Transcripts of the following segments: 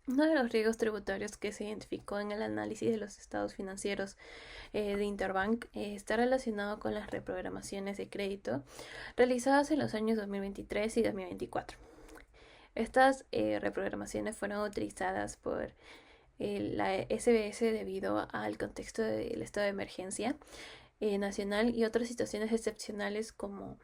Uno de los riesgos tributarios que se identificó en el análisis de los estados financieros de Interbank está relacionado con las reprogramaciones de crédito realizadas en los años 2023 y 2024. Estas reprogramaciones fueron utilizadas por la SBS debido al contexto del estado de emergencia nacional y otras situaciones excepcionales como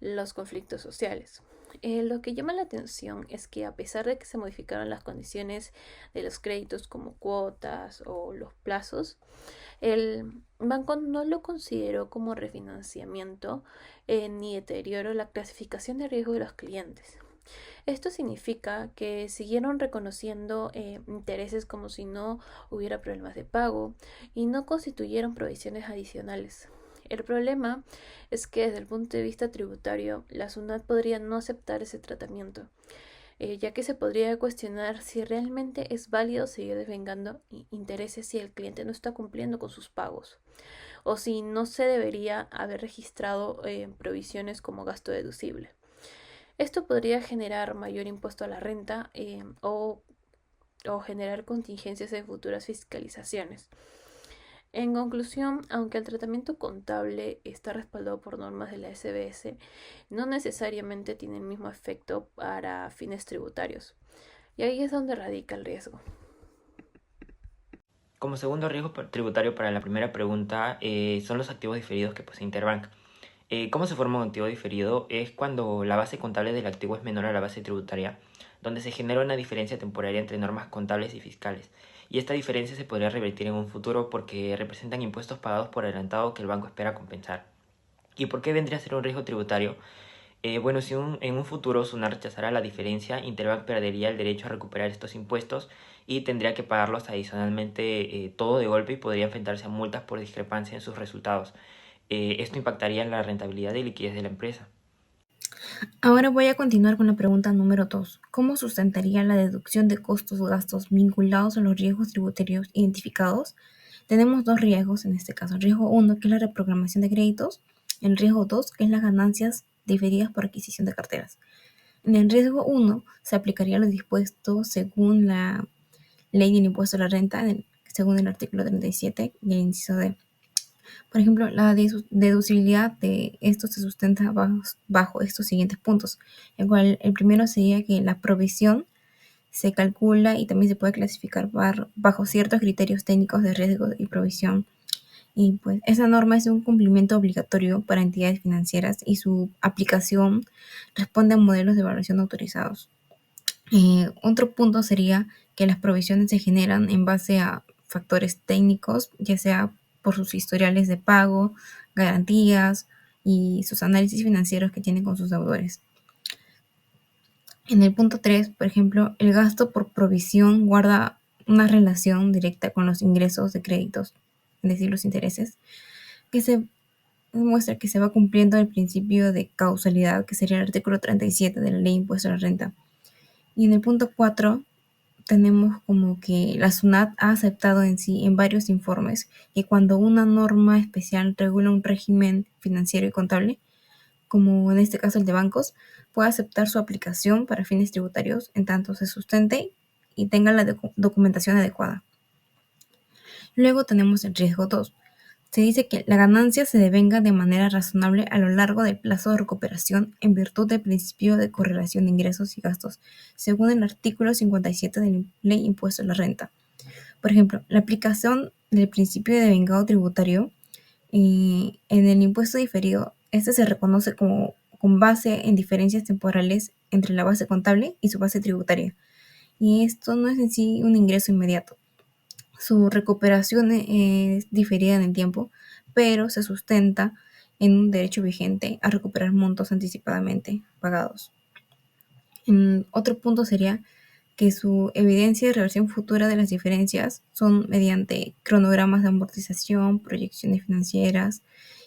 los conflictos sociales. Lo que llama la atención es que a pesar de que se modificaron las condiciones de los créditos como cuotas o los plazos, el banco no lo consideró como refinanciamiento ni deterioro la clasificación de riesgo de los clientes. Esto significa que siguieron reconociendo intereses como si no hubiera problemas de pago y no constituyeron provisiones adicionales. El problema es que desde el punto de vista tributario, la SUNAT podría no aceptar ese tratamiento, ya que se podría cuestionar si realmente es válido seguir devengando intereses si el cliente no está cumpliendo con sus pagos, o si no se debería haber registrado provisiones como gasto deducible. Esto podría generar mayor impuesto a la renta o generar contingencias en futuras fiscalizaciones. En conclusión, aunque el tratamiento contable está respaldado por normas de la SBS, no necesariamente tiene el mismo efecto para fines tributarios. Y ahí es donde radica el riesgo. Como segundo riesgo tributario para la primera pregunta, son los activos diferidos que posee Interbank. ¿Cómo se forma un activo diferido? Es cuando la base contable del activo es menor a la base tributaria, donde se genera una diferencia temporaria entre normas contables y fiscales. Y esta diferencia se podría revertir en un futuro porque representan impuestos pagados por adelantado que el banco espera compensar. ¿Y por qué vendría a ser un riesgo tributario? Bueno, si en un futuro SUNAT rechazara la diferencia, Interbank perdería el derecho a recuperar estos impuestos y tendría que pagarlos adicionalmente todo de golpe y podría enfrentarse a multas por discrepancia en sus resultados. Esto impactaría en la rentabilidad y liquidez de la empresa. Ahora voy a continuar con la pregunta número 2. ¿Cómo sustentaría la deducción de costos o gastos vinculados a los riesgos tributarios identificados? Tenemos dos riesgos en este caso. El riesgo 1, que es la reprogramación de créditos. El riesgo 2, que es las ganancias diferidas por adquisición de carteras. En el riesgo 1 se aplicaría lo dispuesto según la ley del impuesto a la renta, según el artículo 37 y el inciso D. Por ejemplo, la deducibilidad de esto se sustenta bajo estos siguientes puntos, el cual el primero sería que la provisión se calcula y también se puede clasificar bajo ciertos criterios técnicos de riesgo y provisión. Y pues esa norma es un cumplimiento obligatorio para entidades financieras y su aplicación responde a modelos de evaluación autorizados. Otro punto sería que las provisiones se generan en base a factores técnicos, ya sea por sus historiales de pago, garantías y sus análisis financieros que tienen con sus deudores. En el punto 3, por ejemplo, el gasto por provisión guarda una relación directa con los ingresos de créditos, es decir, los intereses, que se muestra que se va cumpliendo el principio de causalidad, que sería el artículo 37 de la Ley de Impuesto a la Renta. Y en el punto 4 tenemos como que la SUNAT ha aceptado en sí en varios informes que cuando una norma especial regula un régimen financiero y contable, como en este caso el de bancos, puede aceptar su aplicación para fines tributarios en tanto se sustente y tenga la documentación adecuada. Luego tenemos el riesgo 2. Se dice que la ganancia se devenga de manera razonable a lo largo del plazo de recuperación en virtud del principio de correlación de ingresos y gastos, según el artículo 57 de la Ley Impuesto a la Renta. Por ejemplo, la aplicación del principio de vengado tributario en el impuesto diferido, este se reconoce como con base en diferencias temporales entre la base contable y su base tributaria. Y esto no es en sí un ingreso inmediato. Su recuperación es diferida en el tiempo, pero se sustenta en un derecho vigente a recuperar montos anticipadamente pagados. Otro punto sería que su evidencia de reversión futura de las diferencias son mediante cronogramas de amortización, proyecciones financieras,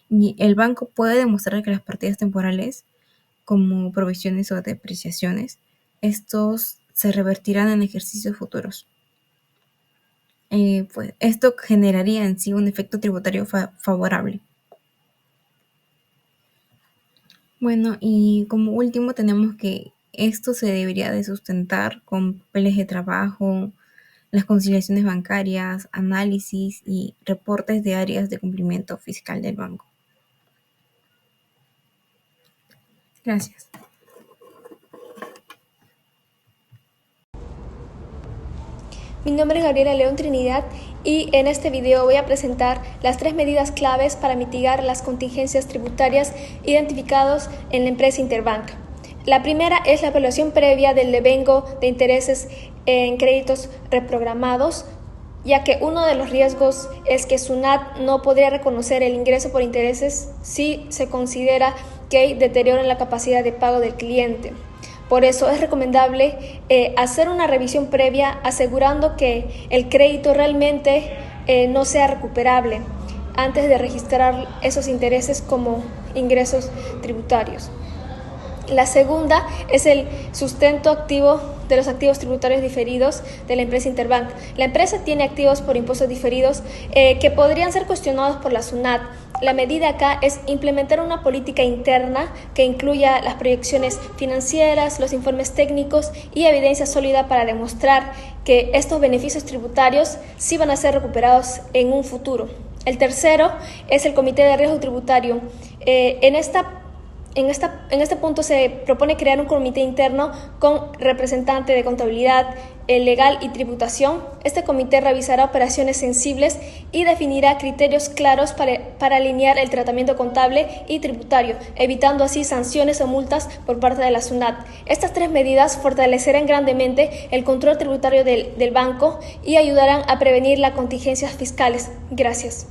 y el banco puede demostrar que las partidas temporales, como provisiones o depreciaciones, estos se revertirán en ejercicios futuros. Pues esto generaría en sí un efecto tributario favorable. Bueno, y como último tenemos que esto se debería de sustentar con papeles de trabajo, las conciliaciones bancarias, análisis y reportes de áreas de cumplimiento fiscal del banco. Gracias. Mi nombre es Gabriela León Trinidad y en este video voy a presentar las 3 medidas claves para mitigar las contingencias tributarias identificadas en la empresa Interbank. La primera es la evaluación previa del devengo de intereses en créditos reprogramados, ya que uno de los riesgos es que SUNAT no podría reconocer el ingreso por intereses si se considera que hay deterioro en la capacidad de pago del cliente. Por eso es recomendable hacer una revisión previa asegurando que el crédito realmente no sea recuperable antes de registrar esos intereses como ingresos tributarios. La segunda es el sustento activo de los activos tributarios diferidos de la empresa Interbank. La empresa tiene activos por impuestos diferidos que podrían ser cuestionados por la SUNAT. La medida acá es implementar una política interna que incluya las proyecciones financieras, los informes técnicos y evidencia sólida para demostrar que estos beneficios tributarios sí van a ser recuperados en un futuro. El tercero es el Comité de Riesgo Tributario. En este punto se propone crear un comité interno con representante de contabilidad, legal y tributación. Este comité revisará operaciones sensibles y definirá criterios claros para alinear el tratamiento contable y tributario, evitando así sanciones o multas por parte de la SUNAT. Estas 3 medidas fortalecerán grandemente el control tributario del banco y ayudarán a prevenir las contingencias fiscales. Gracias.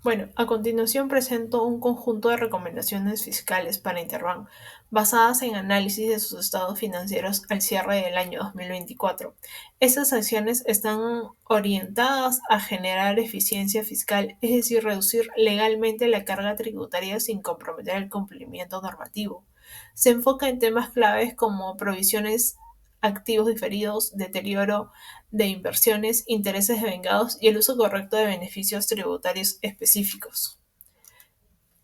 Bueno, a continuación presento un conjunto de recomendaciones fiscales para Interbank, basadas en análisis de sus estados financieros al cierre del año 2024. Estas acciones están orientadas a generar eficiencia fiscal, es decir, reducir legalmente la carga tributaria sin comprometer el cumplimiento normativo. Se enfoca en temas claves como provisiones, activos diferidos, deterioro de inversiones, intereses devengados y el uso correcto de beneficios tributarios específicos.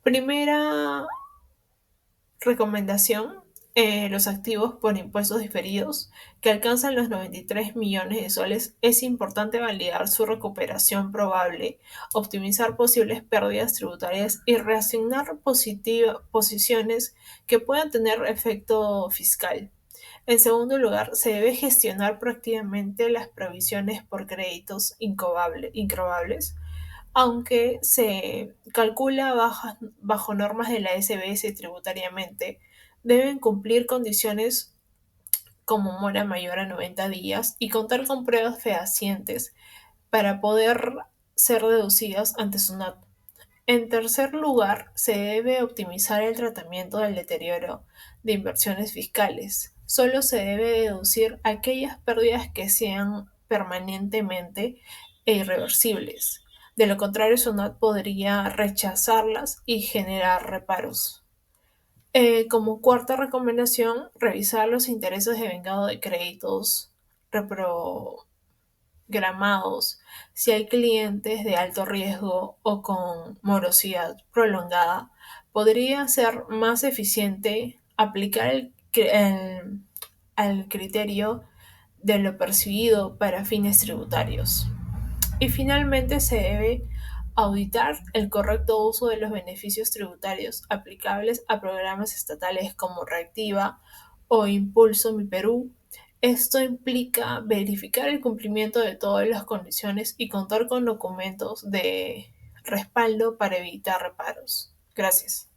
Primera recomendación, los activos por impuestos diferidos que alcanzan los 93 millones de soles. Es importante validar su recuperación probable, optimizar posibles pérdidas tributarias y reasignar posiciones que puedan tener efecto fiscal. En segundo lugar, se debe gestionar proactivamente las provisiones por créditos incrobables, aunque se calcula bajo normas de la SBS tributariamente, deben cumplir condiciones como mora mayor a 90 días y contar con pruebas fehacientes para poder ser deducidas ante SUNAT. En tercer lugar, se debe optimizar el tratamiento del deterioro de inversiones fiscales. Solo se debe deducir aquellas pérdidas que sean permanentemente e irreversibles. De lo contrario, SUNAT podría rechazarlas y generar reparos. Como cuarta recomendación, revisar los intereses de vengado de créditos reprogramados si hay clientes de alto riesgo o con morosidad prolongada. Podría ser más eficiente aplicar al criterio de lo percibido para fines tributarios. Y finalmente se debe auditar el correcto uso de los beneficios tributarios aplicables a programas estatales como Reactiva o Impulso Mi Perú. Esto implica verificar el cumplimiento de todas las condiciones y contar con documentos de respaldo para evitar reparos. Gracias.